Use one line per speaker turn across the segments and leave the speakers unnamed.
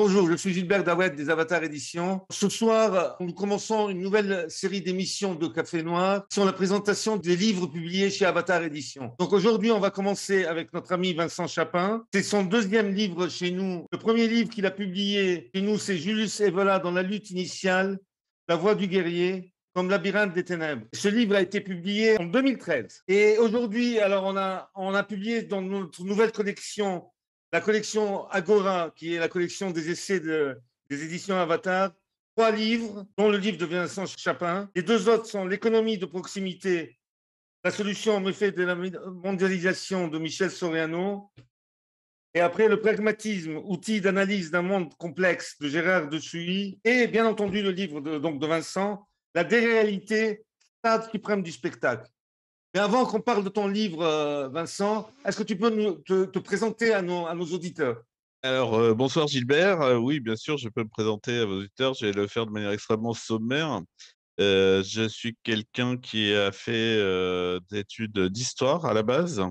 Bonjour, je suis Gilbert Daouet des Avatars Éditions. Ce soir, nous commençons une nouvelle série d'émissions de Café Noir sur la présentation des livres publiés chez Avatar Éditions. Donc aujourd'hui, on va commencer avec notre ami Vincent Chapin. C'est son deuxième livre chez nous. Le premier livre qu'il a publié chez nous, c'est Julius Evola dans la lutte initiale, La voix du guerrier, comme labyrinthe des ténèbres. Ce livre a été publié en 2013. Et aujourd'hui, alors on a publié dans notre nouvelle collection la collection Agora, qui est la collection des essais des éditions Avatar, 3 livres, dont le livre de Vincent Chapin. Les 2 autres sont L'économie de proximité, la solution aux méfaits de la mondialisation de Michel Soriano. Et après, Le pragmatisme, outil d'analyse d'un monde complexe de Gérard de Suy. Et bien entendu, le livre de Vincent, La déréalité, stade suprême du spectacle. Mais avant qu'on parle de ton livre, Vincent, est-ce que tu peux te présenter à nos auditeurs?
Alors, bonsoir Gilbert. Oui, bien sûr, je peux me présenter à vos auditeurs. Je vais le faire de manière extrêmement sommaire. Je suis quelqu'un qui a fait des études d'histoire à la base,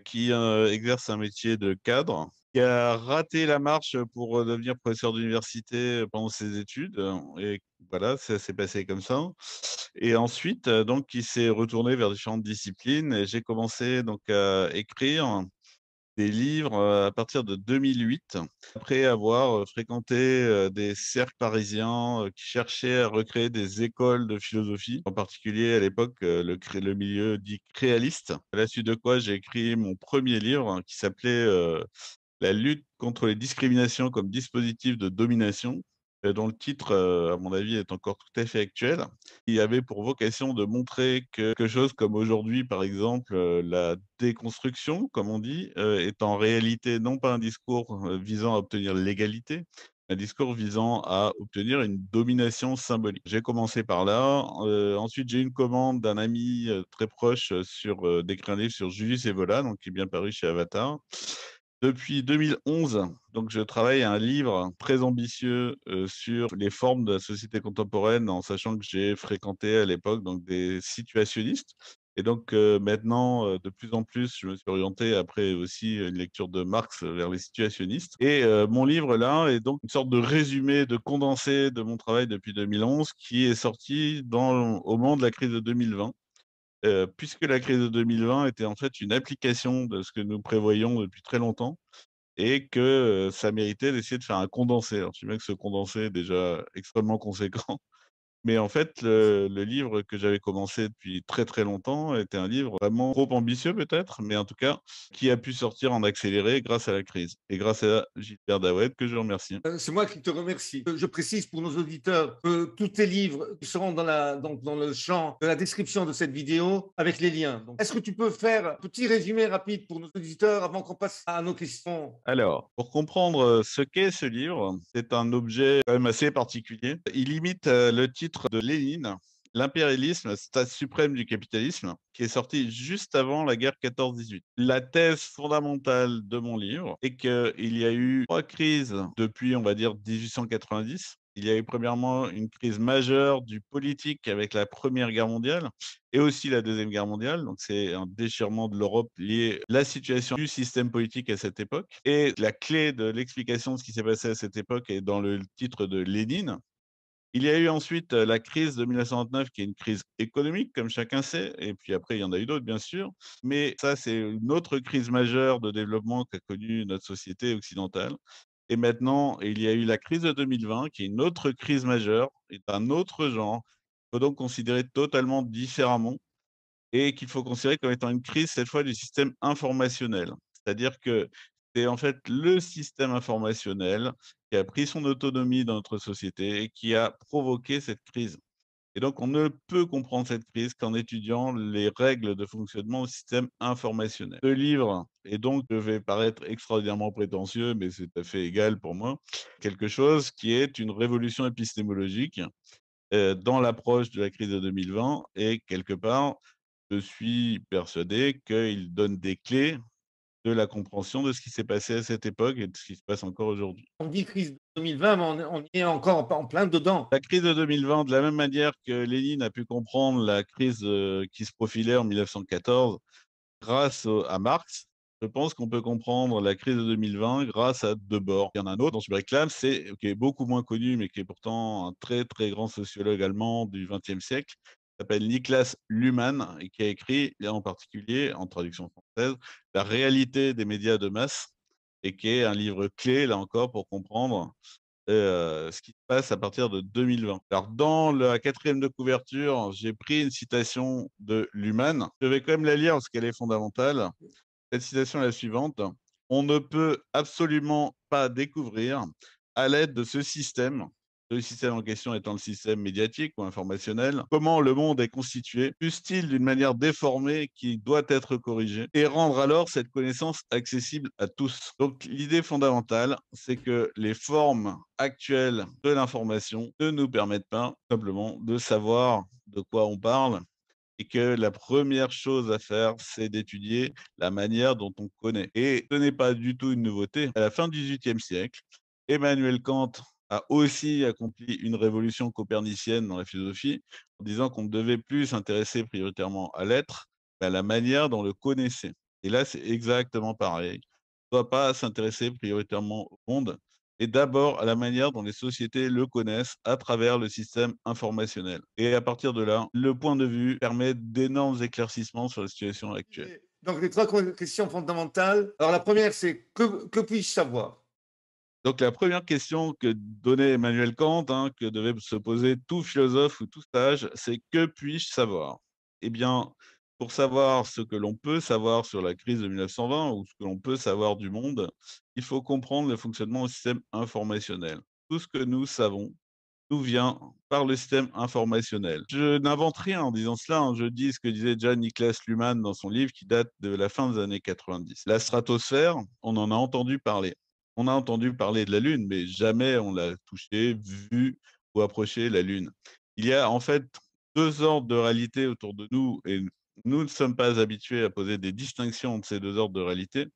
qui exerce un métier de cadre, qui a raté la marche pour devenir professeur d'université pendant ses études. Et voilà, ça s'est passé comme ça. Et ensuite, donc, qui s'est retourné vers différentes disciplines. Et j'ai commencé donc à écrire des livres à partir de 2008, après avoir fréquenté des cercles parisiens qui cherchaient à recréer des écoles de philosophie, en particulier à l'époque le milieu dit créaliste. À la suite de quoi j'ai écrit mon premier livre qui s'appelait La lutte contre les discriminations comme dispositif de domination, dont le titre, à mon avis, est encore tout à fait actuel. Il avait pour vocation de montrer que quelque chose comme aujourd'hui, par exemple, la déconstruction, comme on dit, est en réalité non pas un discours visant à obtenir l'égalité, un discours visant à obtenir une domination symbolique. J'ai commencé par là. Ensuite, j'ai eu une commande d'un ami très proche sur d'écrire un livre sur Julius Evola, donc qui est bien paru chez Avatar. Depuis 2011, donc je travaille à un livre très ambitieux sur les formes de la société contemporaine, en sachant que j'ai fréquenté à l'époque donc des situationnistes. Et donc maintenant, de plus en plus, je me suis orienté après aussi une lecture de Marx vers les situationnistes. Et mon livre là est donc une sorte de résumé, de condensé de mon travail depuis 2011, qui est sorti au moment de la crise de 2020. Puisque la crise de 2020 était en fait une application de ce que nous prévoyons depuis très longtemps et que ça méritait d'essayer de faire un condensé. Alors, je sais bien que ce condensé est déjà extrêmement conséquent, mais en fait, le livre que j'avais commencé depuis très très longtemps était un livre vraiment trop ambitieux peut-être, mais en tout cas qui a pu sortir en accéléré grâce à la crise et grâce à Gilbert Daouet que je remercie.
C'est moi qui te remercie. Je précise pour nos auditeurs que tous tes livres seront dans le champ de la description de cette vidéo avec les liens. Donc, est-ce que tu peux faire un petit résumé rapide pour nos auditeurs avant qu'on passe à nos questions?
Alors, pour comprendre ce qu'est ce livre, c'est un objet quand même assez particulier. Il imite le titre de Lénine, L'impérialisme, stade suprême du capitalisme, qui est sorti juste avant la guerre 14-18. La thèse fondamentale de mon livre est qu'il y a eu 3 crises depuis, on va dire, 1890. Il y a eu premièrement une crise majeure du politique avec la Première Guerre mondiale et aussi la Deuxième Guerre mondiale. Donc, c'est un déchirement de l'Europe lié à la situation du système politique à cette époque. Et la clé de l'explication de ce qui s'est passé à cette époque est dans le titre de Lénine. Il y a eu ensuite la crise de 1929, qui est une crise économique, comme chacun sait, et puis après, il y en a eu d'autres, bien sûr. Mais ça, c'est une autre crise majeure de développement qu'a connue notre société occidentale. Et maintenant, il y a eu la crise de 2020, qui est une autre crise majeure, et d'un autre genre, qu'il faut donc considérer totalement différemment, et qu'il faut considérer comme étant une crise, cette fois, du système informationnel. C'est-à-dire que c'est en fait le système informationnel qui a pris son autonomie dans notre société et qui a provoqué cette crise. Et donc, on ne peut comprendre cette crise qu'en étudiant les règles de fonctionnement du système informationnel. Ce livre, et donc, devait paraître extraordinairement prétentieux, mais c'est tout à fait égal pour moi, quelque chose qui est une révolution épistémologique dans l'approche de la crise de 2020 et quelque part, je suis persuadé qu'il donne des clés de la compréhension de ce qui s'est passé à cette époque et de ce qui se passe encore aujourd'hui.
On dit crise 2020, mais on y est encore en plein dedans.
La crise de 2020, de la même manière que Lénine a pu comprendre la crise qui se profilait en 1914 grâce à Marx, Je pense qu'on peut comprendre la crise de 2020 grâce à Debord. Il y en a un autre dont je me réclame, c'est qui est beaucoup moins connu, mais qui est pourtant un très, très grand sociologue allemand du XXe siècle, qui s'appelle Niklas Luhmann et qui a écrit, et en particulier, en traduction française, La réalité des médias de masse et qui est un livre clé, là encore, pour comprendre ce qui se passe à partir de 2020. Alors dans la quatrième de couverture, j'ai pris une citation de Luhmann. Je vais quand même la lire parce qu'elle est fondamentale. Cette citation est la suivante: «On ne peut absolument pas découvrir, à l'aide de ce système en question étant le système médiatique ou informationnel, comment le monde est constitué, fût-il d'une manière déformée qui doit être corrigée, et rendre alors cette connaissance accessible à tous». Donc l'idée fondamentale, c'est que les formes actuelles de l'information ne nous permettent pas simplement de savoir de quoi on parle et que la première chose à faire, c'est d'étudier la manière dont on connaît. Et ce n'est pas du tout une nouveauté. À la fin du XVIIIe siècle, Emmanuel Kant a aussi accompli une révolution copernicienne dans la philosophie en disant qu'on ne devait plus s'intéresser prioritairement à l'être, mais à la manière dont on le connaissait. Et là, c'est exactement pareil. On ne doit pas s'intéresser prioritairement au monde, et d'abord à la manière dont les sociétés le connaissent à travers le système informationnel. Et à partir de là, le point de vue permet d'énormes éclaircissements sur la situation actuelle.
Donc, les trois questions fondamentales. Alors, la première, c'est que puis-je savoir?
Donc la première question que donnait Emmanuel Kant, hein, que devait se poser tout philosophe ou tout sage, c'est: que puis-je savoir? Eh bien, pour savoir ce que l'on peut savoir sur la crise de 1920 ou ce que l'on peut savoir du monde, il faut comprendre le fonctionnement du système informationnel. Tout ce que nous savons nous vient par le système informationnel. Je n'invente rien en disant cela, hein, je dis ce que disait déjà Niklas Luhmann dans son livre qui date de la fin des années 90. La stratosphère, on en a entendu parler. On a entendu parler de la Lune, mais jamais on l'a touché, vu ou approché la Lune. Il y a en fait 2 ordres de réalité autour de nous et nous ne sommes pas habitués à poser des distinctions entre ces 2 ordres de réalité.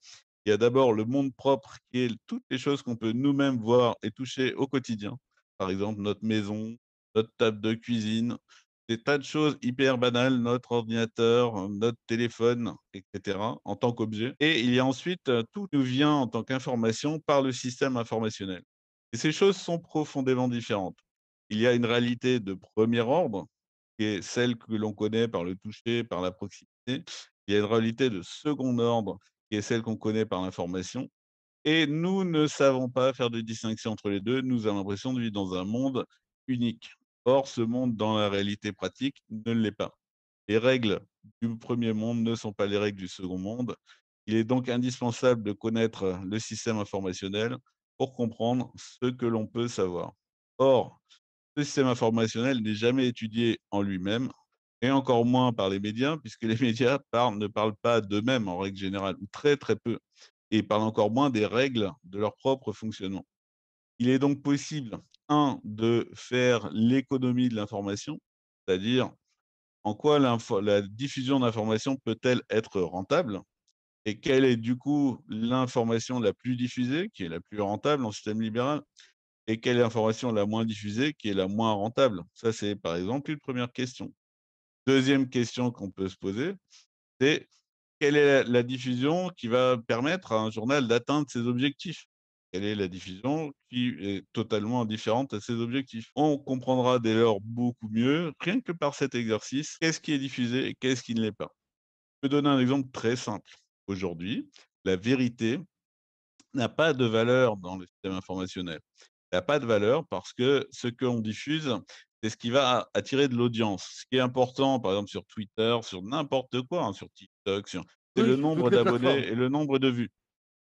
Il y a d'abord le monde propre qui est toutes les choses qu'on peut nous-mêmes voir et toucher au quotidien. Par exemple, notre maison, notre table de cuisine, des tas de choses hyper banales, notre ordinateur, notre téléphone, et cetera, en tant qu'objet. Et il y a ensuite, tout nous vient en tant qu'information par le système informationnel. Et ces choses sont profondément différentes. Il y a une réalité de premier ordre, qui est celle que l'on connaît par le toucher, par la proximité. Il y a une réalité de second ordre, qui est celle qu'on connaît par l'information. Et nous ne savons pas faire de distinction entre les 2. Nous avons l'impression de vivre dans un monde unique. Or, ce monde, dans la réalité pratique, ne l'est pas. Les règles du premier monde ne sont pas les règles du second monde. Il est donc indispensable de connaître le système informationnel pour comprendre ce que l'on peut savoir. Or, ce système informationnel n'est jamais étudié en lui-même, et encore moins par les médias, puisque les médias ne parlent pas d'eux-mêmes en règle générale, ou très très peu, et parlent encore moins des règles de leur propre fonctionnement. Il est donc possible, un, de faire l'économie de l'information, c'est-à-dire en quoi la diffusion d'informations peut-elle être rentable, et quelle est du coup l'information la plus diffusée, qui est la plus rentable en système libéral, et quelle est l'information la moins diffusée, qui est la moins rentable. Ça, c'est par exemple une première question. Deuxième question qu'on peut se poser, c'est: quelle est la diffusion qui va permettre à un journal d'atteindre ses objectifs? Quelle est la diffusion qui est totalement indifférente à ses objectifs? On comprendra dès lors beaucoup mieux, rien que par cet exercice, qu'est-ce qui est diffusé et qu'est-ce qui ne l'est pas. Je peux donner un exemple très simple. Aujourd'hui, la vérité n'a pas de valeur dans le système informationnel. Elle n'a pas de valeur parce que ce qu'on diffuse, c'est ce qui va attirer de l'audience. Ce qui est important, par exemple sur Twitter, sur n'importe quoi, hein, sur TikTok, c'est
Oui,
le
sur toutes
nombre
les
d'abonnés
plateformes.
et le nombre de vues.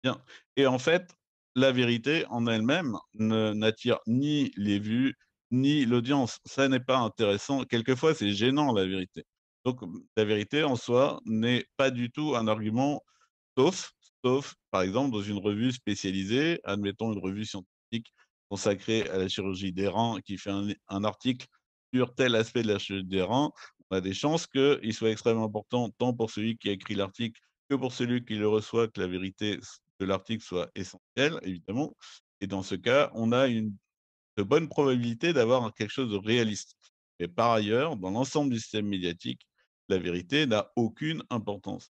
Bien. Et en fait, la vérité en elle-même n'attire ni les vues, ni l'audience. Ça n'est pas intéressant. Quelquefois, c'est gênant, la vérité. Donc, la vérité en soi n'est pas du tout un argument. Sauf par exemple, dans une revue spécialisée, admettons une revue scientifique consacrée à la chirurgie des reins, qui fait un article sur tel aspect de la chirurgie des reins, on a des chances qu'il soit extrêmement important, tant pour celui qui a écrit l'article que pour celui qui le reçoit, que la vérité de l'article soit essentielle, évidemment. Et dans ce cas, on a une de bonnes probabilités d'avoir quelque chose de réaliste. Mais par ailleurs, dans l'ensemble du système médiatique, la vérité n'a aucune importance.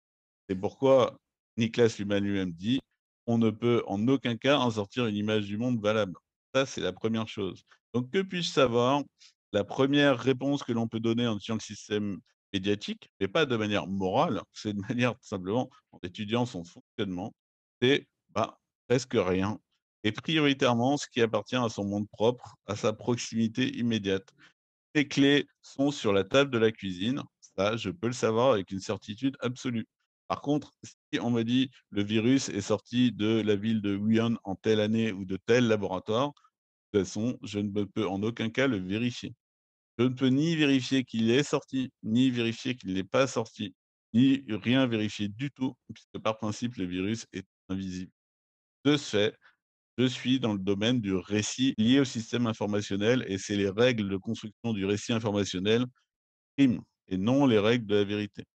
C'est pourquoi Niklas Luhmann lui-même dit: «On ne peut en aucun cas en sortir une image du monde valable». Ça, c'est la première chose. Donc que puis-je savoir? La première réponse que l'on peut donner en étudiant le système médiatique, mais pas de manière morale, c'est de manière tout simplement en étudiant son fonctionnement, c'est, bah, presque rien et prioritairement ce qui appartient à son monde propre, à sa proximité immédiate. Les clés sont sur la table de la cuisine, ça, je peux le savoir avec une certitude absolue. Par contre, si on me dit: «Le virus est sorti de la ville de Wuhan en telle année ou de tel laboratoire», de toute façon, je ne peux en aucun cas le vérifier. Je ne peux ni vérifier qu'il est sorti, ni vérifier qu'il n'est pas sorti, ni rien vérifier du tout, puisque par principe, le virus est invisible. De ce fait, je suis dans le domaine du récit lié au système informationnel et c'est les règles de construction du récit informationnel priment et non les règles de la vérité.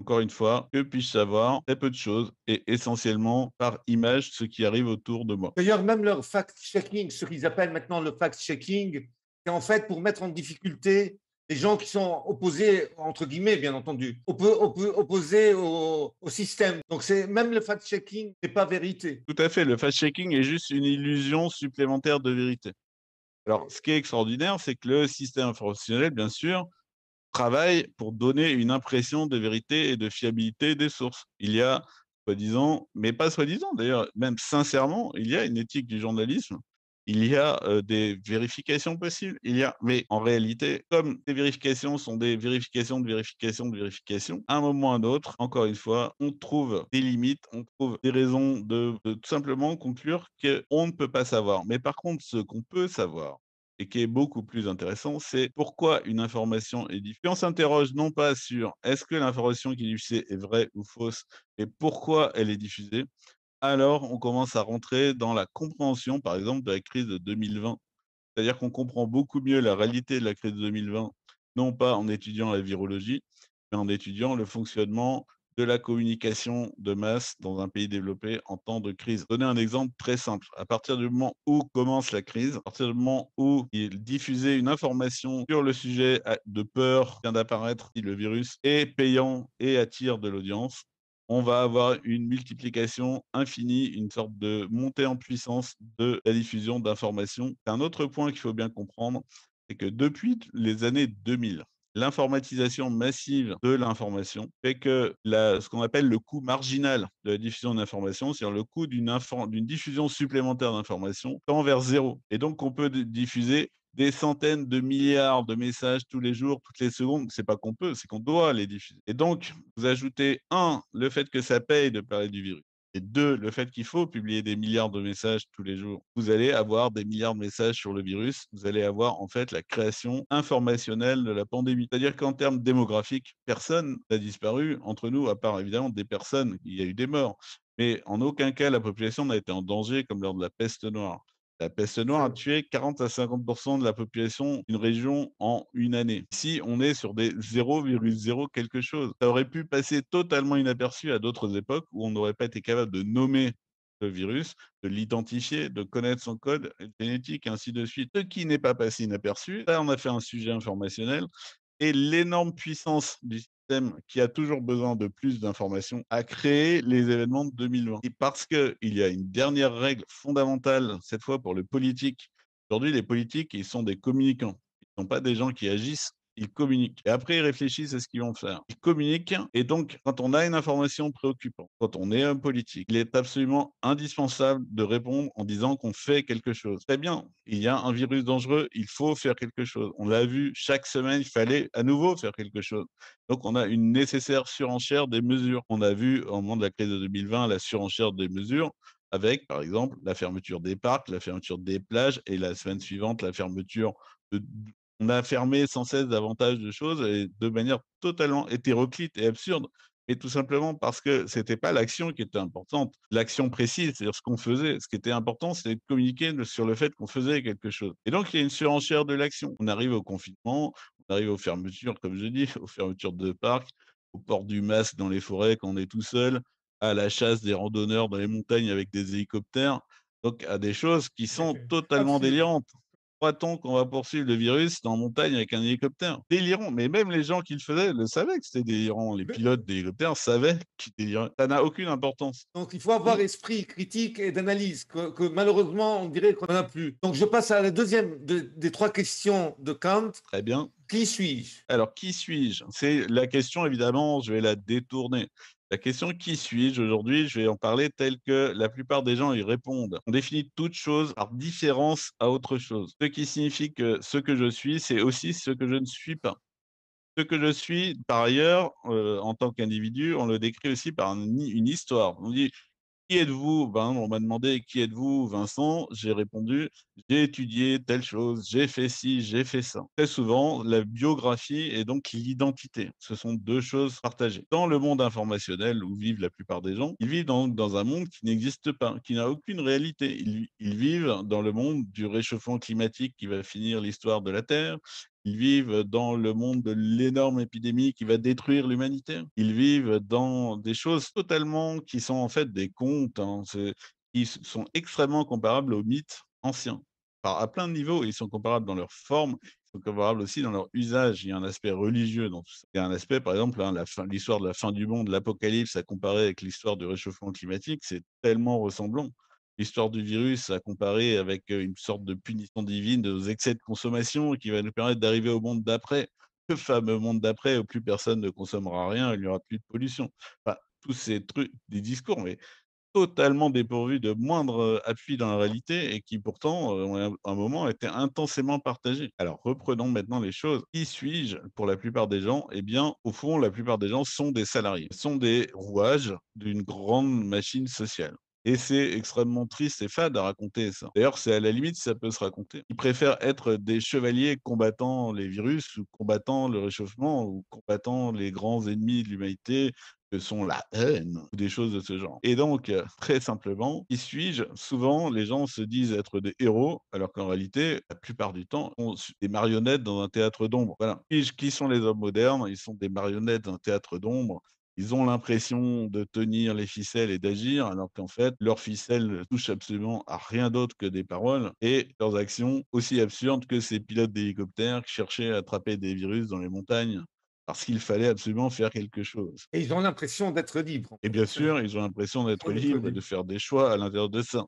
Encore une fois, que puis-je savoir? Très peu de choses et essentiellement par image ce qui arrive autour de moi.
D'ailleurs, même leur fact-checking, ce qu'ils appellent maintenant le fact-checking, c'est en fait pour mettre en difficulté les gens qui sont opposés, entre guillemets, bien entendu, opposés au système. Donc, c'est même le fact-checking n'est pas vérité.
Tout à fait, le fact-checking est juste une illusion supplémentaire de vérité. Alors, ce qui est extraordinaire, c'est que le système informationnel, bien sûr, travaille pour donner une impression de vérité et de fiabilité des sources. Il y a, soi-disant, mais pas soi-disant d'ailleurs, même sincèrement, il y a une éthique du journalisme. Il y a des vérifications possibles. Il y a, mais en réalité, comme ces vérifications sont des vérifications de vérifications de vérifications, à un moment ou à un autre, encore une fois, on trouve des limites, on trouve des raisons de tout simplement conclure qu'on ne peut pas savoir. Mais par contre, ce qu'on peut savoir, et qui est beaucoup plus intéressant, c'est pourquoi une information est diffusée. On s'interroge non pas sur est-ce que l'information qui est diffusée est vraie ou fausse, mais pourquoi elle est diffusée, alors on commence à rentrer dans la compréhension, par exemple, de la crise de 2020. C'est-à-dire qu'on comprend beaucoup mieux la réalité de la crise de 2020, non pas en étudiant la virologie, mais en étudiant le fonctionnement de la communication de masse dans un pays développé en temps de crise. Donner un exemple très simple. À partir du moment où commence la crise, à partir du moment où il diffusait une information sur le sujet de peur qui vient d'apparaître, si le virus est payant et attire de l'audience, on va avoir une multiplication infinie, une sorte de montée en puissance de la diffusion d'informations. Un autre point qu'il faut bien comprendre, c'est que depuis les années 2000, l'informatisation massive de l'information fait que ce qu'on appelle le coût marginal de la diffusion d'informations, c'est-à-dire le coût d'une diffusion supplémentaire d'informations, tend vers zéro. Et donc, on peut diffuser des centaines de milliards de messages tous les jours, toutes les secondes. C'est pas qu'on peut, c'est qu'on doit les diffuser. Et donc, vous ajoutez, un, le fait que ça paye de parler du virus. Et deux, le fait qu'il faut publier des milliards de messages tous les jours. Vous allez avoir des milliards de messages sur le virus. Vous allez avoir en fait la création informationnelle de la pandémie. C'est-à-dire qu'en termes démographiques, personne n'a disparu entre nous, à part évidemment des personnes. Il y a eu des morts. Mais en aucun cas, la population n'a été en danger comme lors de la peste noire. La peste noire a tué 40 à 50 de la population d'une région en une année. Ici, on est sur des 0,0 quelque chose. Ça aurait pu passer totalement inaperçu à d'autres époques où on n'aurait pas été capable de nommer le virus, de l'identifier, de connaître son code génétique, et ainsi de suite. Ce qui n'est pas passé inaperçu, là, on a fait un sujet informationnel et l'énorme puissance du système qui a toujours besoin de plus d'informations a créé les événements de 2020. Et parce qu'il y a une dernière règle fondamentale, cette fois pour le politique. Aujourd'hui, les politiques, ils sont des communicants. Ils ne sont pas des gens qui agissent, ils communiquent. Et après, ils réfléchissent à ce qu'ils vont faire. Ils communiquent. Et donc, quand on a une information préoccupante, quand on est un politique, il est absolument indispensable de répondre en disant qu'on fait quelque chose. Très bien, il y a un virus dangereux, il faut faire quelque chose. On l'a vu, chaque semaine, il fallait à nouveau faire quelque chose. Donc, on a une nécessaire surenchère des mesures. On a vu, au moment de la crise de 2020, la surenchère des mesures avec, par exemple, la fermeture des parcs, la fermeture des plages et la semaine suivante, la fermeture de on a fermé sans cesse davantage de choses et de manière totalement hétéroclite et absurde, mais tout simplement parce que c'était pas l'action qui était importante, l'action précise, c'est-à-dire ce qu'on faisait. Ce qui était important, c'était de communiquer sur le fait qu'on faisait quelque chose. Et donc, il y a une surenchère de l'action. On arrive au confinement, on arrive aux fermetures, comme je dis, aux fermetures de parcs, au port du masque dans les forêts quand on est tout seul, à la chasse des randonneurs dans les montagnes avec des hélicoptères, donc à des choses qui sont totalement
Absurde.
délirantes. Croit-on qu'on va poursuivre le virus en montagne avec un hélicoptère? Délirant, mais même les gens qui le faisaient le savaient que c'était délirant. Les pilotes d'hélicoptères savaient qu'ils déliraient. Ça n'a aucune importance.
Donc, il faut avoir
Oui,
esprit critique et d'analyse, que malheureusement, on dirait qu'on n'en a plus. Donc, je passe à la deuxième des trois questions de Kant.
très bien.
Qui suis-je?
Alors, qui suis-je? C'est la question, évidemment, je vais la détourner. La question qui suis-je aujourd'hui, je vais en parler telle que la plupart des gens y répondent. On définit toute chose par différence à autre chose. Ce qui signifie que ce que je suis, c'est aussi ce que je ne suis pas. Ce que je suis, par ailleurs, en tant qu'individu, on le décrit aussi par une histoire. On dit: «Qui êtes-vous?» Ben, on m'a demandé: «Qui êtes-vous, Vincent?» J'ai répondu: «J'ai étudié telle chose, j'ai fait ci, j'ai fait ça». Très souvent, la biographie et donc l'identité, ce sont 2 choses partagées. Dans le monde informationnel où vivent la plupart des gens, ils vivent dans un monde qui n'existe pas, qui n'a aucune réalité. Ils vivent dans le monde du réchauffement climatique qui va finir l'histoire de la Terre. Ils vivent dans le monde de l'énorme épidémie qui va détruire l'humanité. Ils vivent dans des choses totalement qui sont en fait des contes, hein, sont extrêmement comparables aux mythes anciens. À plein de niveaux, ils sont comparables dans leur forme, ils sont comparables aussi dans leur usage. Il y a un aspect religieux dans tout ça. Il y a un aspect, par exemple, hein, l'histoire de la fin du monde, l'apocalypse, à comparer avec l'histoire du réchauffement climatique, c'est tellement ressemblant. L'histoire du virus à comparer avec, une sorte de punition divine aux excès de consommation qui va nous permettre d'arriver au monde d'après. Le fameux monde d'après où plus personne ne consommera rien, il n'y aura plus de pollution. Enfin, tous ces trucs, des discours, mais totalement dépourvus de moindre, appui dans la réalité et qui pourtant, ont à un moment été intensément partagés. Alors reprenons maintenant les choses. Qui suis-je pour la plupart des gens? Eh bien, au fond, la plupart des gens sont des salariés, sont des rouages d'une grande machine sociale. Et c'est extrêmement triste et fade à raconter ça. D'ailleurs, c'est à la limite, ça peut se raconter. Ils préfèrent être des chevaliers combattant les virus ou combattant le réchauffement ou combattant les grands ennemis de l'humanité que sont la haine ou des choses de ce genre. Et donc, très simplement, qui suis-je? Souvent, les gens se disent être des héros, alors qu'en réalité, la plupart du temps, on sont des marionnettes dans un théâtre d'ombre. Voilà. Qui sont les hommes modernes? Ils sont des marionnettes d'un théâtre d'ombre. Ils ont l'impression de tenir les ficelles et d'agir, alors qu'en fait, leurs ficelles ne touchent absolument à rien d'autre que des paroles et leurs actions aussi absurdes que ces pilotes d'hélicoptères qui cherchaient à attraper des virus dans les montagnes parce qu'il fallait absolument faire quelque chose.
Et ils ont l'impression d'être libres, en
Et
fait.
bien sûr, ils ont l'impression d'être
D'être
libres et de
libres.
faire des choix à l'intérieur de ça.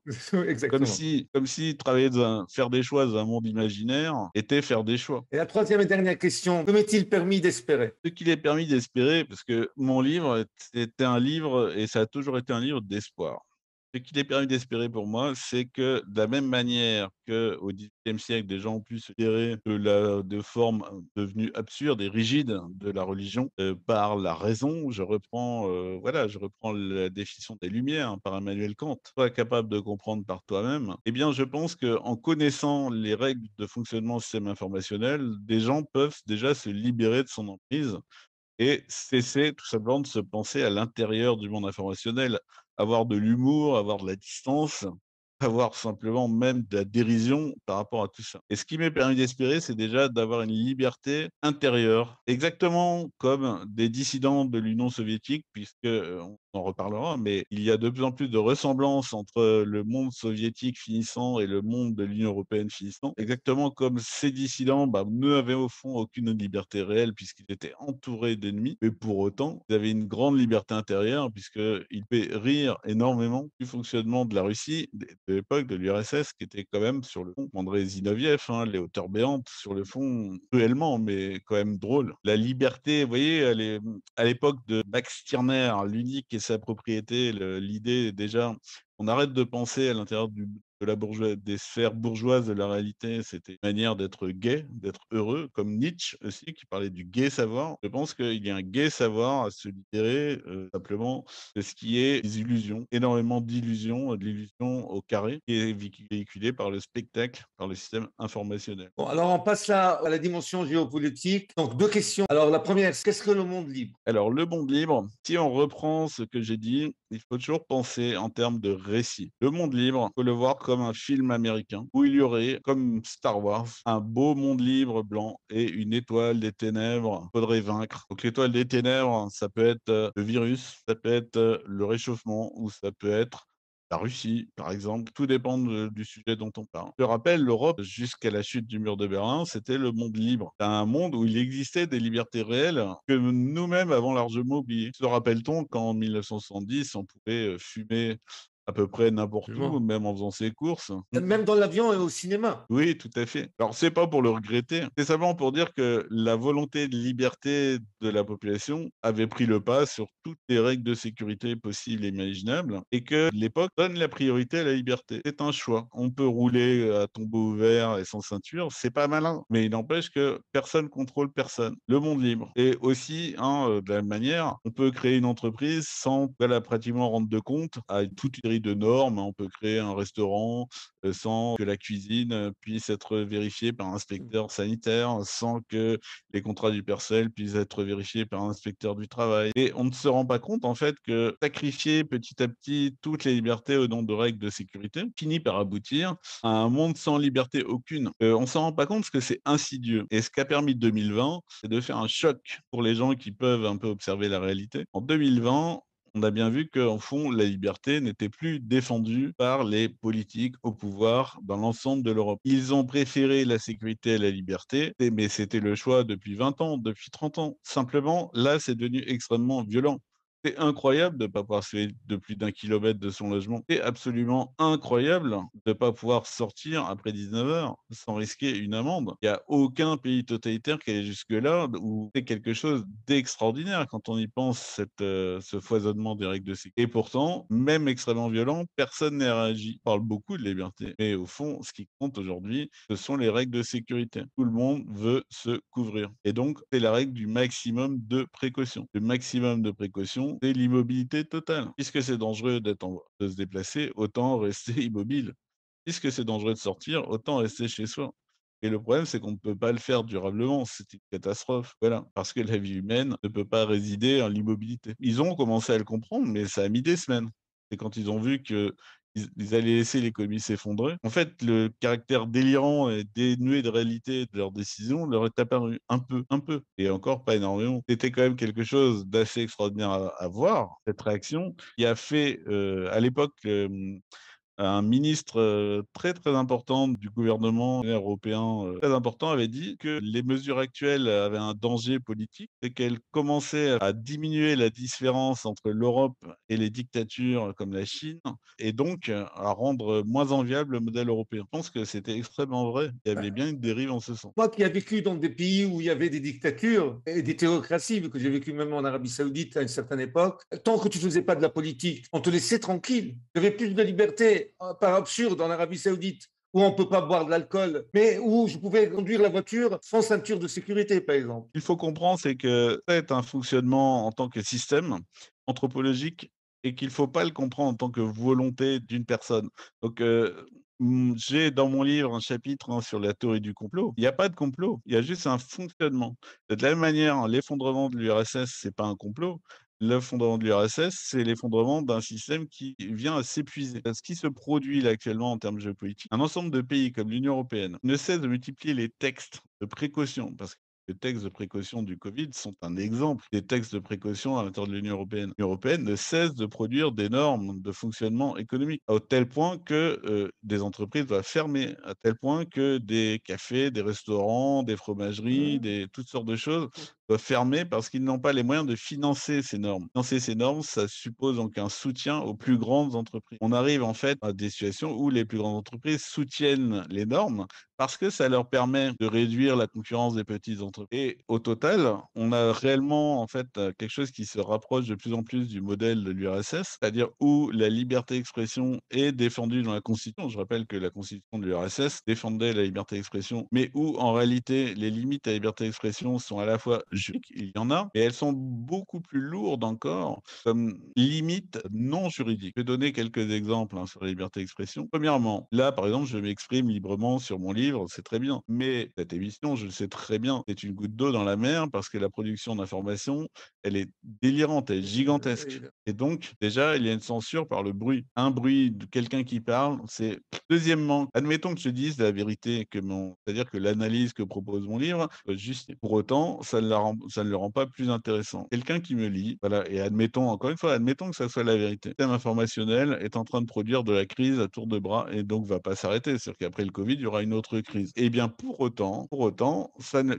Exactement.
Comme si travailler faire des choix dans un monde imaginaire était faire des choix.
Et la troisième et dernière question, que m'est-il permis d'espérer?
Ce qu'il est permis d'espérer, parce que mon livre, c'était un livre et ça a toujours été un livre d'espoir. Ce qu'il est permis d'espérer pour moi, c'est que de la même manière qu'au XVIIIe siècle, des gens ont pu se libérer de formes devenues absurdes et rigides de la religion par la raison. Voilà, je reprends la définition des Lumières par Emmanuel Kant. Sois capable de comprendre par toi-même. Eh bien, je pense qu'en connaissant les règles de fonctionnement du système informationnel, des gens peuvent déjà se libérer de son emprise et cesser tout simplement de se penser à l'intérieur du monde informationnel, avoir de l'humour, avoir de la distance, avoir simplement même de la dérision par rapport à tout ça. Et ce qui m'est permis d'espérer, c'est déjà d'avoir une liberté intérieure, exactement comme des dissidents de l'Union soviétique, puisque, on en reparlera, mais il y a de plus en plus de ressemblances entre le monde soviétique finissant et le monde de l'Union européenne finissant. Exactement comme ces dissidents, bah, n'avaient au fond aucune liberté réelle puisqu'ils étaient entourés d'ennemis, mais pour autant, ils avaient une grande liberté intérieure puisqu'ils pouvaient rire énormément du fonctionnement de la Russie de l'époque, de l'URSS, qui était quand même sur le fond, André Zinoviev, hein, les hauteurs béantes, sur le fond, cruellement, mais quand même drôle. La liberté, vous voyez, à l'époque de Max Stirner, l'unique et sa propriété, l'idée déjà, on arrête de penser à l'intérieur des sphères bourgeoises de la réalité, c'était une manière d'être gai, d'être heureux, comme Nietzsche aussi, qui parlait du gai savoir. Je pense qu'il y a un gai savoir à se libérer, simplement de ce qui est des illusions, énormément d'illusions, de l'illusion au carré, qui est véhiculée par le spectacle, par le système informationnel.
Bon, alors on passe là à la dimension géopolitique. Donc, deux questions. Alors, la première, qu'est-ce que le monde libre?
Alors, le monde libre, si on reprend ce que j'ai dit, il faut toujours penser en termes de récit. Le monde libre, il faut le voir comme un film américain où il y aurait, comme Star Wars, un beau monde libre blanc et une étoile des ténèbres qu'il faudrait vaincre. Donc, l'étoile des ténèbres, ça peut être le virus, ça peut être le réchauffement ou ça peut être La Russie, par exemple, tout dépend du sujet dont on parle. Je rappelle, l'Europe, jusqu'à la chute du mur de Berlin, c'était le monde libre. C'est un monde où il existait des libertés réelles que nous-mêmes avons largement oubliées. Se rappelle-t-on qu'en 1970, on pouvait fumer à peu près n'importe où,
Absolument.
même en faisant ses courses?
Même dans l'avion et au cinéma.
Oui, tout à fait. Alors, c'est pas pour le regretter, c'est simplement pour dire que la volonté de liberté de la population avait pris le pas sur toutes les règles de sécurité possibles et imaginables et que l'époque donne la priorité à la liberté. C'est un choix. On peut rouler à tombeau ouvert et sans ceinture, c'est pas malin, mais il n'empêche que personne contrôle personne. Le monde libre. Et aussi, hein, de la même manière, on peut créer une entreprise sans qu'elle a pratiquement rendre de compte à toute une série de normes. On peut créer un restaurant, sans que la cuisine, puisse être vérifiée par un inspecteur sanitaire, sans que les contrats du personnel puissent être vérifiés par un inspecteur du travail. Et on ne se rend pas compte, en fait, que sacrifier petit à petit toutes les libertés au nom de règles de sécurité finit par aboutir à un monde sans liberté aucune. On s'en rend pas compte parce que c'est insidieux. Et ce qu'a permis 2020, c'est de faire un choc pour les gens qui peuvent un peu observer la réalité. En 2020, on a bien vu qu'en fond, la liberté n'était plus défendue par les politiques au pouvoir dans l'ensemble de l'Europe. Ils ont préféré la sécurité à la liberté, mais c'était le choix depuis 20 ans, depuis 30 ans. Simplement, là, c'est devenu extrêmement violent. C'est incroyable de ne pas pouvoir se lever de plus d'un kilomètre de son logement. C'est absolument incroyable de ne pas pouvoir sortir après 19 heures sans risquer une amende. Il n'y a aucun pays totalitaire qui est jusque-là où c'est quelque chose d'extraordinaire quand on y pense, ce foisonnement des règles de sécurité. Et pourtant, même extrêmement violent, personne n'a réagi. On parle beaucoup de liberté, mais au fond, ce qui compte aujourd'hui, ce sont les règles de sécurité. Tout le monde veut se couvrir. Et donc, c'est la règle du maximum de précaution. Le maximum de précaution, c'est l'immobilité totale. Puisque c'est dangereux de se déplacer, autant rester immobile. Puisque c'est dangereux de sortir, autant rester chez soi. Et le problème, c'est qu'on ne peut pas le faire durablement. C'est une catastrophe. Voilà. Parce que la vie humaine ne peut pas résider en l'immobilité. Ils ont commencé à le comprendre, mais ça a mis des semaines. Et quand ils ont vu que ils allaient laisser l'économie s'effondrer, en fait, le caractère délirant et dénué de réalité de leurs décisions leur est apparu un peu, et encore pas énormément. C'était quand même quelque chose d'assez extraordinaire à voir, cette réaction, qui a fait, à l'époque, un ministre, très, très important du gouvernement européen, très important, avait dit que les mesures actuelles avaient un danger politique et qu'elles commençaient à diminuer la différence entre l'Europe et les dictatures comme la Chine et donc à rendre moins enviable le modèle européen. Je pense que c'était extrêmement vrai. Il y avait bien une dérive en ce sens.
Moi qui ai vécu dans des pays où il y avait des dictatures et des théocraties, vu que j'ai vécu même en Arabie Saoudite à une certaine époque, tant que tu ne faisais pas de la politique, on te laissait tranquille. Il y avait plus de liberté, par absurde, en Arabie Saoudite, où on ne peut pas boire de l'alcool, mais où je pouvais conduire la voiture sans ceinture de sécurité, par exemple.
Il faut comprendre, c'est que c'est un fonctionnement en tant que système anthropologique et qu'il ne faut pas le comprendre en tant que volonté d'une personne. Donc, j'ai dans mon livre un chapitre, hein, sur la théorie du complot. Il n'y a pas de complot, il y a juste un fonctionnement. De la même manière, l'effondrement de l'URSS, c'est pas un complot. L'effondrement de l'URSS, c'est l'effondrement d'un système qui vient à s'épuiser. Ce qui se produit là actuellement en termes géopolitiques, un ensemble de pays comme l'Union européenne ne cesse de multiplier les textes de précaution parce que les textes de précaution du Covid sont un exemple des textes de précaution à l'intérieur de l'Union européenne. L'Union européenne ne cesse de produire des normes de fonctionnement économique, à tel point que des entreprises doivent fermer, à tel point que des cafés, des restaurants, des fromageries, toutes sortes de choses doivent fermer parce qu'ils n'ont pas les moyens de financer ces normes. Financer ces normes, ça suppose donc un soutien aux plus grandes entreprises. On arrive en fait à des situations où les plus grandes entreprises soutiennent les normes parce que ça leur permet de réduire la concurrence des petites entreprises. Et au total, on a réellement en fait quelque chose qui se rapproche de plus en plus du modèle de l'URSS, c'est-à-dire où la liberté d'expression est défendue dans la Constitution. Je rappelle que la Constitution de l'URSS défendait la liberté d'expression, mais où en réalité les limites à la liberté d'expression sont à la fois juridiques, il y en a, et elles sont beaucoup plus lourdes encore comme limites non juridiques. Je vais donner quelques exemples, hein, sur la liberté d'expression. Premièrement, là par exemple, je m'exprime librement sur mon livre livre, c'est très bien. Mais cette émission, je le sais très bien, c'est une goutte d'eau dans la mer parce que la production d'informations, elle est délirante, elle est gigantesque. Et donc, déjà, il y a une censure par le bruit. Un bruit de quelqu'un qui parle, c'est deuxièmement, admettons que je dise la vérité, c'est-à-dire que l'analyse que propose mon livre soit juste. Pour autant, ça ne le rend pas plus intéressant. Quelqu'un qui me lit, voilà, et admettons, encore une fois, admettons que ça soit la vérité. Le système informationnel est en train de produire de la crise à tour de bras et donc va pas s'arrêter. C'est-à-dire qu'après le Covid, il y aura une autre crise. Eh bien, pour autant,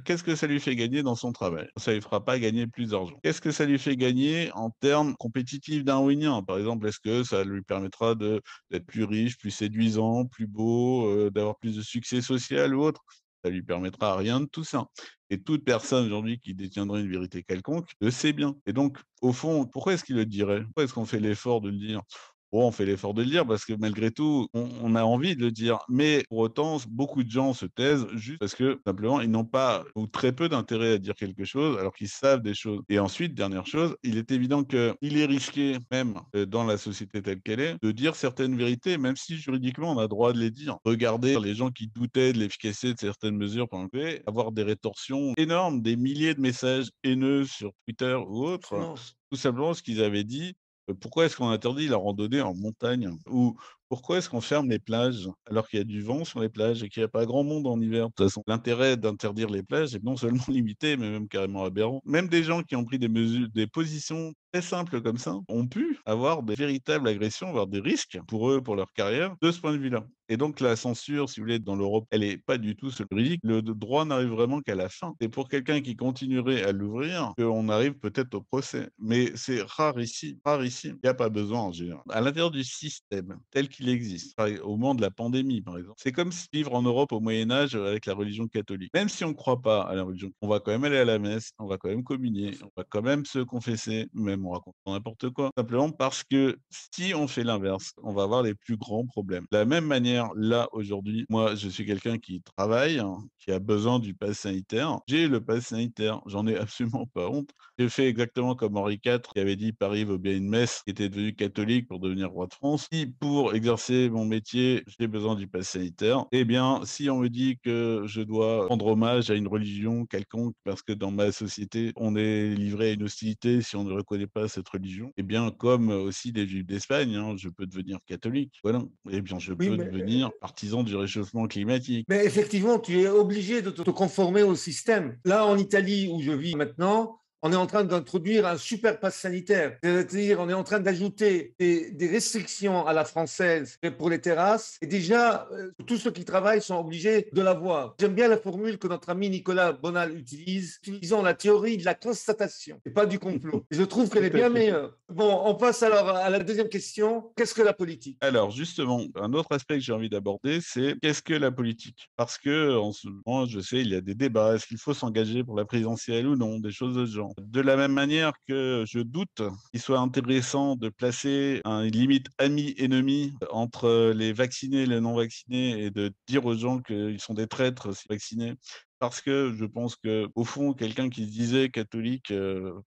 qu'est-ce que ça lui fait gagner dans son travail? Ça lui fera pas gagner plus d'argent. Qu'est-ce que ça lui fait gagner en termes compétitifs darwiniens? Par exemple, est-ce que ça lui permettra d'être plus riche, plus séduisant, plus beau, d'avoir plus de succès social ou autre? Ça lui permettra rien de tout ça. Et toute personne aujourd'hui qui détiendrait une vérité quelconque le sait bien. Et donc, au fond, pourquoi est-ce qu'il le dirait? Pourquoi est-ce qu'on fait l'effort de le dire? Bon, on fait l'effort de le dire parce que malgré tout, on a envie de le dire. Mais pour autant, beaucoup de gens se taisent juste parce que simplement, ils n'ont pas ou très peu d'intérêt à dire quelque chose alors qu'ils savent des choses. Et ensuite, dernière chose, il est évident qu'il est risqué, même dans la société telle qu'elle est, de dire certaines vérités, même si juridiquement on a le droit de les dire. Regardez les gens qui doutaient de l'efficacité de certaines mesures pendant le Covid, avoir des rétorsions énormes, des milliers de messages haineux sur Twitter ou autre,
Absolument.
tout simplement ce qu'ils avaient dit. Pourquoi est-ce qu'on interdit la randonnée en montagne? Ou pourquoi est-ce qu'on ferme les plages alors qu'il y a du vent sur les plages et qu'il n'y a pas grand monde en hiver? De toute façon, l'intérêt d'interdire les plages est non seulement limité, mais même carrément aberrant. Même des gens qui ont pris des mesures, des positions très simples comme ça, ont pu avoir des véritables agressions, voire des risques pour eux, pour leur carrière, de ce point de vue-là. Et donc la censure, si vous voulez, dans l'Europe, elle est pas du tout ridicule. Le droit n'arrive vraiment qu'à la fin. C'est pour quelqu'un qui continuerait à l'ouvrir qu'on arrive peut-être au procès. Mais c'est rarissime, rarissime. Il n'y a pas besoin en général. À l'intérieur du système tel qu'il existe, au moment de la pandémie par exemple, c'est comme vivre en Europe au Moyen-Âge avec la religion catholique. Même si on ne croit pas à la religion, on va quand même aller à la messe, on va quand même communier, on va quand même se confesser, même on raconte n'importe quoi. Simplement parce que si on fait l'inverse, on va avoir les plus grands problèmes. De la même manière, là, aujourd'hui, moi, je suis quelqu'un qui travaille, hein, qui a besoin du pass sanitaire. J'ai le pass sanitaire, j'en ai absolument pas honte. J'ai fait exactement comme Henri IV qui avait dit Paris vaut bien une messe, qui était devenu catholique pour devenir roi de France. Si pour exercer mon métier, j'ai besoin du pass sanitaire, eh bien, si on me dit que je dois rendre hommage à une religion quelconque parce que dans ma société, on est livré à une hostilité si on ne reconnaît pas cette religion, eh bien, comme aussi les Juifs d'Espagne, hein, je peux devenir catholique. Voilà. Eh bien, je
Oui,
peux devenir partisan du réchauffement climatique.
mais effectivement, tu es obligé de te conformer au système. Là, en Italie, où je vis maintenant, on est en train d'introduire un super pass sanitaire. C'est-à-dire, on est en train d'ajouter des restrictions à la française pour les terrasses. Et déjà, tous ceux qui travaillent sont obligés de l'avoir. J'aime bien la formule que notre ami Nicolas Bonal utilise, utilisant la théorie de la constatation et pas du complot. Et je trouve qu'elle est bien meilleure. Bon, on passe alors à la deuxième question. Qu'est-ce que la politique?
Alors justement, un autre aspect que j'ai envie d'aborder, c'est qu'est-ce que la politique? Parce que en ce moment, je sais, il y a des débats, est-ce qu'il faut s'engager pour la présidentielle ou non, des choses de ce genre. De la même manière que je doute qu'il soit intéressant de placer une limite ami-ennemi entre les vaccinés et les non-vaccinés et de dire aux gens qu'ils sont des traîtres si vaccinés. Parce que je pense que au fond, quelqu'un qui se disait catholique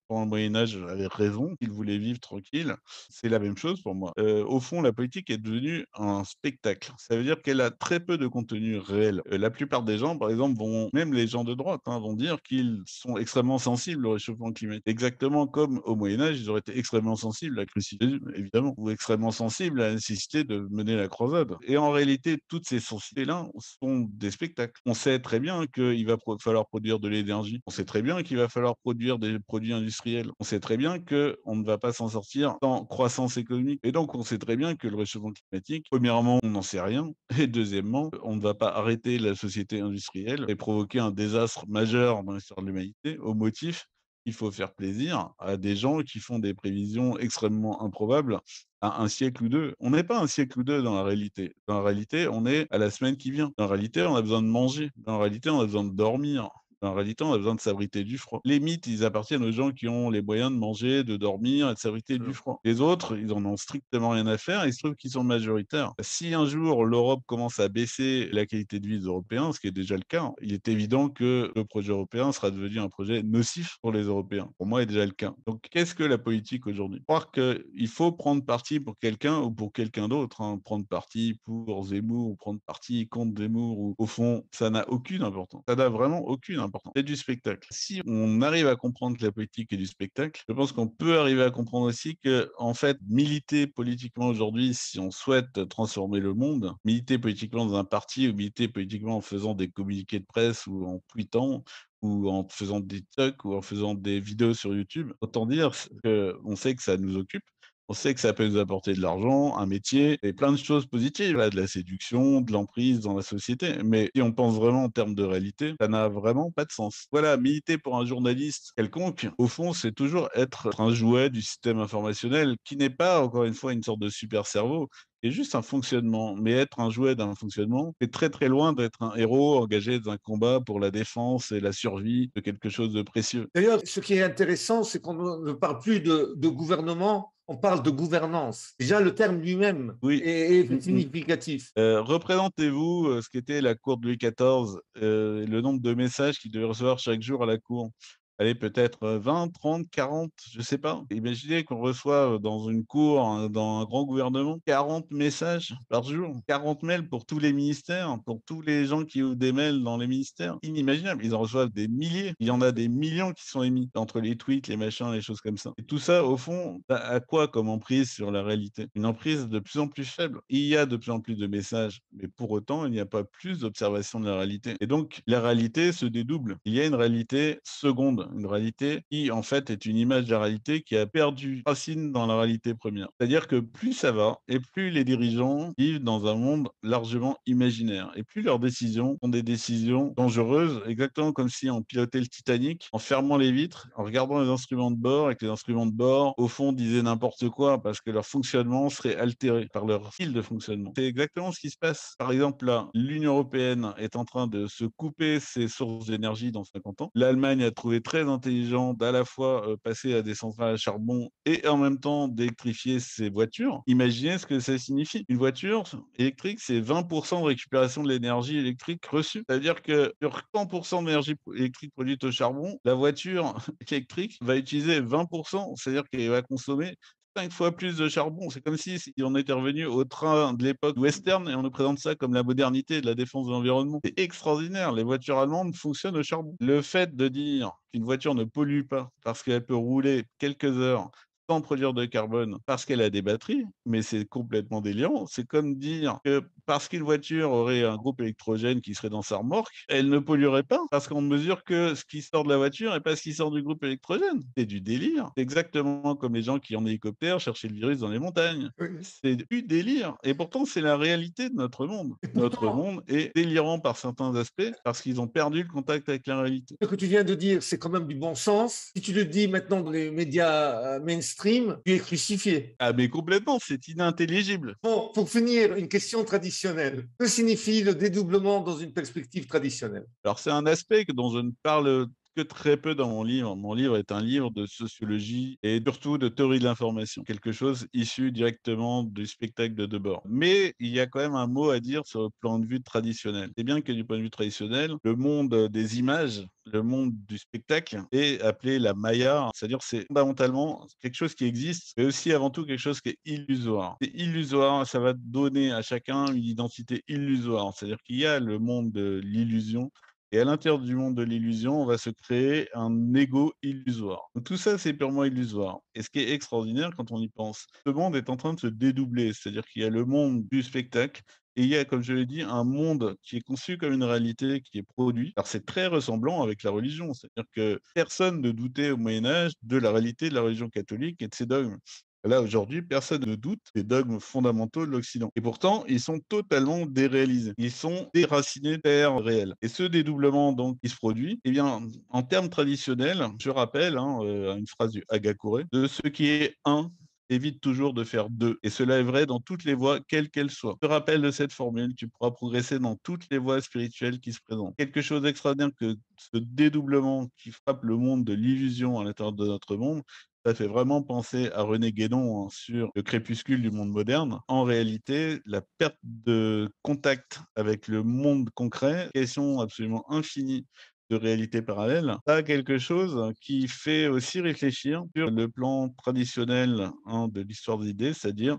pendant le Moyen Âge avait raison, il voulait vivre tranquille. C'est la même chose pour moi. Au fond, la politique est devenue un spectacle. Ça veut dire qu'elle a très peu de contenu réel. La plupart des gens, par exemple, même les gens de droite, hein, vont dire qu'ils sont extrêmement sensibles au réchauffement climatique. Exactement comme au Moyen Âge, ils auraient été extrêmement sensibles à la crucifixion, évidemment, ou extrêmement sensibles à la nécessité de mener la croisade. Et en réalité, toutes ces sensibilités-là sont des spectacles. On sait très bien qu'il va falloir produire de l'énergie. On sait très bien qu'il va falloir produire des produits industriels. On sait très bien qu'on ne va pas s'en sortir sans croissance économique. Et donc, on sait très bien que le réchauffement climatique, premièrement, on n'en sait rien. Et deuxièmement, on ne va pas arrêter la société industrielle et provoquer un désastre majeur dans l'histoire de l'humanité au motif qu'il faut faire plaisir à des gens qui font des prévisions extrêmement improbables à un siècle ou deux. On n'est pas un siècle ou deux dans la réalité. Dans la réalité, on est à la semaine qui vient. Dans la réalité, on a besoin de manger. Dans la réalité, on a besoin de dormir. En réalité, on a besoin de s'abriter du froid. Les mythes, ils appartiennent aux gens qui ont les moyens de manger, de dormir et de s'abriter du froid. Les autres, ils en ont strictement rien à faire et il se trouve qu'ils sont majoritaires. Si un jour l'Europe commence à baisser la qualité de vie des Européens, ce qui est déjà le cas, il est évident que le projet européen sera devenu un projet nocif pour les Européens. Pour moi, c'est déjà le cas. Donc, qu'est-ce que la politique aujourd'hui? Croire qu'il faut prendre parti pour quelqu'un ou pour quelqu'un d'autre, hein. Prendre parti pour Zemmour ou prendre parti contre Zemmour, ou, au fond, ça n'a aucune importance. Ça n'a vraiment aucune importance. C'est du spectacle. Si on arrive à comprendre que la politique est du spectacle, je pense qu'on peut arriver à comprendre aussi que, en fait, militer politiquement aujourd'hui, si on souhaite transformer le monde, militer politiquement dans un parti ou militer politiquement en faisant des communiqués de presse ou en tweetant, ou en faisant des TikTok ou en faisant des vidéos sur YouTube, autant dire qu'on sait que ça nous occupe. On sait que ça peut nous apporter de l'argent, un métier et plein de choses positives, là, de la séduction, de l'emprise dans la société. Mais si on pense vraiment en termes de réalité, ça n'a vraiment pas de sens. Voilà, militer pour un journaliste quelconque, au fond, c'est toujours être un jouet du système informationnel qui n'est pas, encore une fois, une sorte de super cerveau, qui est juste un fonctionnement. Mais être un jouet d'un fonctionnement est très très loin d'être un héros engagé dans un combat pour la défense et la survie de quelque chose de précieux.
D'ailleurs, ce qui est intéressant, c'est qu'on ne parle plus de gouvernement, on parle de gouvernance. Déjà, le terme lui-même
Oui.
est significatif.
Représentez-vous ce qu'était la cour de Louis XIV, le nombre de messages qu'il devait recevoir chaque jour à la cour. Allez, peut-être 20, 30, 40, je sais pas. Imaginez qu'on reçoit dans une cour, dans un grand gouvernement, 40 messages par jour, 40 mails pour tous les ministères, pour tous les gens qui ouvrent des mails dans les ministères. Inimaginable. Ils en reçoivent des milliers. Il y en a des millions qui sont émis entre les tweets, les machins, les choses comme ça. Et tout ça, au fond, a quoi comme emprise sur la réalité? Une emprise de plus en plus faible. Il y a de plus en plus de messages, mais pour autant, il n'y a pas plus d'observation de la réalité. Et donc, la réalité se dédouble. Il y a une réalité seconde, une réalité qui, en fait, est une image de la réalité qui a perdu racine dans la réalité première. C'est-à-dire que plus ça va, et plus les dirigeants vivent dans un monde largement imaginaire, et plus leurs décisions sont des décisions dangereuses, exactement comme si on pilotait le Titanic en fermant les vitres, en regardant les instruments de bord, et que les instruments de bord, au fond, disaient n'importe quoi parce que leur fonctionnement serait altéré par leur style de fonctionnement. C'est exactement ce qui se passe. Par exemple, là, l'Union européenne est en train de se couper ses sources d'énergie dans 50 ans. L'Allemagne a trouvé très intelligent d'à la fois passer à des centrales à charbon et en même temps d'électrifier ses voitures. Imaginez ce que ça signifie. Une voiture électrique, c'est 20% de récupération de l'énergie électrique reçue. C'est-à-dire que sur 100% d'énergie électrique produite au charbon, la voiture électrique va utiliser 20%, c'est-à-dire qu'elle va consommer 5 fois plus de charbon. C'est comme si on était revenu au train de l'époque western et on nous présente ça comme la modernité de la défense de l'environnement. C'est extraordinaire. Les voitures allemandes fonctionnent au charbon. Le fait de dire qu'une voiture ne pollue pas parce qu'elle peut rouler quelques heures sans produire de carbone parce qu'elle a des batteries, mais c'est complètement délirant. C'est comme dire que parce qu'une voiture aurait un groupe électrogène qui serait dans sa remorque, elle ne polluerait pas parce qu'on mesure que ce qui sort de la voiture et pas ce qui sort du groupe électrogène. C'est du délire. C'est exactement comme les gens qui en hélicoptère cherchaient le virus dans les montagnes.
Oui.
C'est du délire. Et pourtant, c'est la réalité de notre monde.
Et
Notre
pourtant,
monde est délirant par certains aspects parce qu'ils ont perdu le contact avec la réalité.
ce que tu viens de dire, c'est quand même du bon sens. Si tu le dis maintenant dans les médias mainstream, tu es crucifié.
Ah, mais complètement, c'est inintelligible.
Bon, pour finir, une question traditionnelle. Que signifie le dédoublement dans une perspective traditionnelle?
Alors, c'est un aspect dont je ne parle que très peu dans mon livre. Mon livre est un livre de sociologie et surtout de théorie de l'information, quelque chose issu directement du spectacle de Debord. Mais il y a quand même un mot à dire sur le plan de vue traditionnel. C'est bien que du point de vue traditionnel, le monde des images, le monde du spectacle est appelé la Maya, c'est-à-dire c'est fondamentalement quelque chose qui existe, mais aussi avant tout quelque chose qui est illusoire. C'est illusoire, ça va donner à chacun une identité illusoire, c'est-à-dire qu'il y a le monde de l'illusion, et à l'intérieur du monde de l'illusion, on va se créer un ego illusoire. Donc tout ça, c'est purement illusoire. Et ce qui est extraordinaire quand on y pense, ce monde est en train de se dédoubler, c'est-à-dire qu'il y a le monde du spectacle, et il y a, comme je l'ai dit, un monde qui est conçu comme une réalité qui est produit. Alors c'est très ressemblant avec la religion, c'est-à-dire que personne ne doutait au Moyen Âge de la réalité de la religion catholique et de ses dogmes. Là, aujourd'hui, personne ne doute des dogmes fondamentaux de l'Occident. Et pourtant, ils sont totalement déréalisés. Ils sont déracinés de terre réelle. Et ce dédoublement, donc, qui se produit, eh bien, en termes traditionnels, je rappelle une phrase du Hagakure, de ce qui est un évite toujours de faire deux. Et cela est vrai dans toutes les voies, quelles qu'elles soient. Tu te rappelles de cette formule, tu pourras progresser dans toutes les voies spirituelles qui se présentent. Quelque chose d'extraordinaire que ce dédoublement qui frappe le monde de l'illusion à l'intérieur de notre monde, ça fait vraiment penser à René Guénon, hein, sur le crépuscule du monde moderne. En réalité, la perte de contact avec le monde concret, question absolument infinie de réalité parallèle, ça quelque chose qui fait aussi réfléchir sur le plan traditionnel, hein, de l'histoire des idées, c'est-à-dire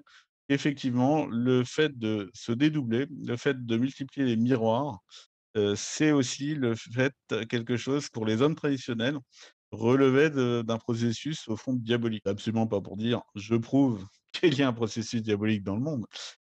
effectivement le fait de se dédoubler, le fait de multiplier les miroirs, c'est aussi le fait quelque chose pour les hommes traditionnels relevait d'un processus au fond diabolique. Absolument pas pour dire: «Je prouve qu'il y a un processus diabolique dans le monde».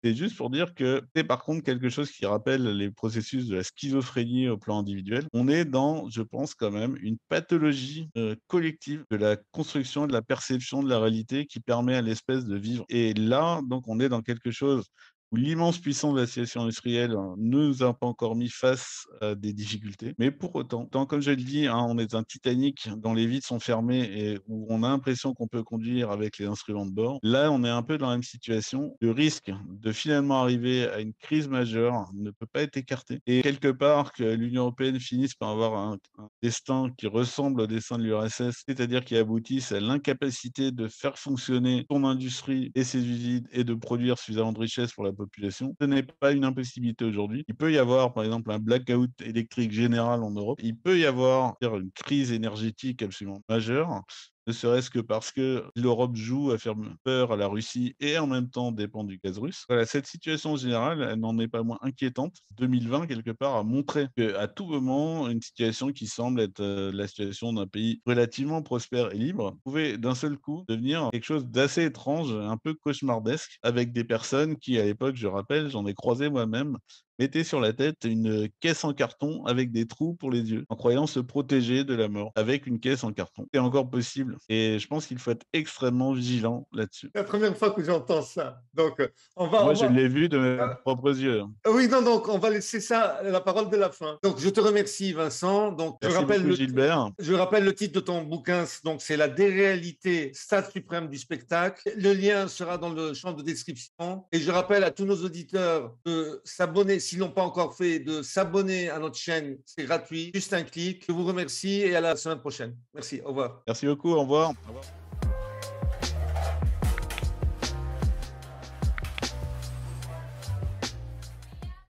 C'est juste pour dire que c'est par contre quelque chose qui rappelle les processus de la schizophrénie au plan individuel. On est dans, je pense quand même, une pathologie, collective de la construction, de la perception de la réalité qui permet à l'espèce de vivre. Et là, donc on est dans quelque chose où l'immense puissance de la civilisation industrielle, ne nous a pas encore mis face à des difficultés. Mais pour autant, tant comme je le dis, hein, on est un Titanic dont les vitres sont fermées et où on a l'impression qu'on peut conduire avec les instruments de bord. Là, on est un peu dans la même situation. Le risque de finalement arriver à une crise majeure ne peut pas être écarté. Et quelque part, que l'Union européenne finisse par avoir un destin qui ressemble au destin de l'URSS, c'est-à-dire qui aboutisse à l'incapacité de faire fonctionner son industrie et ses usines et de produire suffisamment de richesses pour la population, ce n'est pas une impossibilité aujourd'hui. Il peut y avoir, par exemple, un blackout électrique général en Europe. Il peut y avoir une crise énergétique absolument majeure, ne serait-ce que parce que l'Europe joue à faire peur à la Russie et en même temps dépend du gaz russe. Voilà, cette situation générale, elle n'en est pas moins inquiétante. 2020, quelque part, a montré qu'à tout moment, une situation qui semble être la situation d'un pays relativement prospère et libre pouvait d'un seul coup devenir quelque chose d'assez étrange, un peu cauchemardesque, avec des personnes qui, à l'époque, je rappelle, j'en ai croisé moi-même, mettaient sur la tête une caisse en carton avec des trous pour les yeux, en croyant se protéger de la mort avec une caisse en carton. C'est encore possible et je pense qu'il faut être extrêmement vigilant là-dessus.
C'est la première fois que j'entends ça. Donc, on va,
Moi,
on
je
va,
l'ai vu de mes propres yeux.
oui, non, donc on va laisser ça, la parole de la fin. Donc, je te remercie, Vincent. Donc,
Merci beaucoup, Gilbert.
je rappelle le titre de ton bouquin. Donc, c'est La déréalité, stade suprême du spectacle. Le lien sera dans le champ de description. Et je rappelle à tous nos auditeurs de s'abonner, s'ils l'ont pas encore fait, de s'abonner à notre chaîne. C'est gratuit, juste un clic. Je vous remercie et à la semaine prochaine. Merci, au revoir.
Merci beaucoup, au revoir. Au revoir.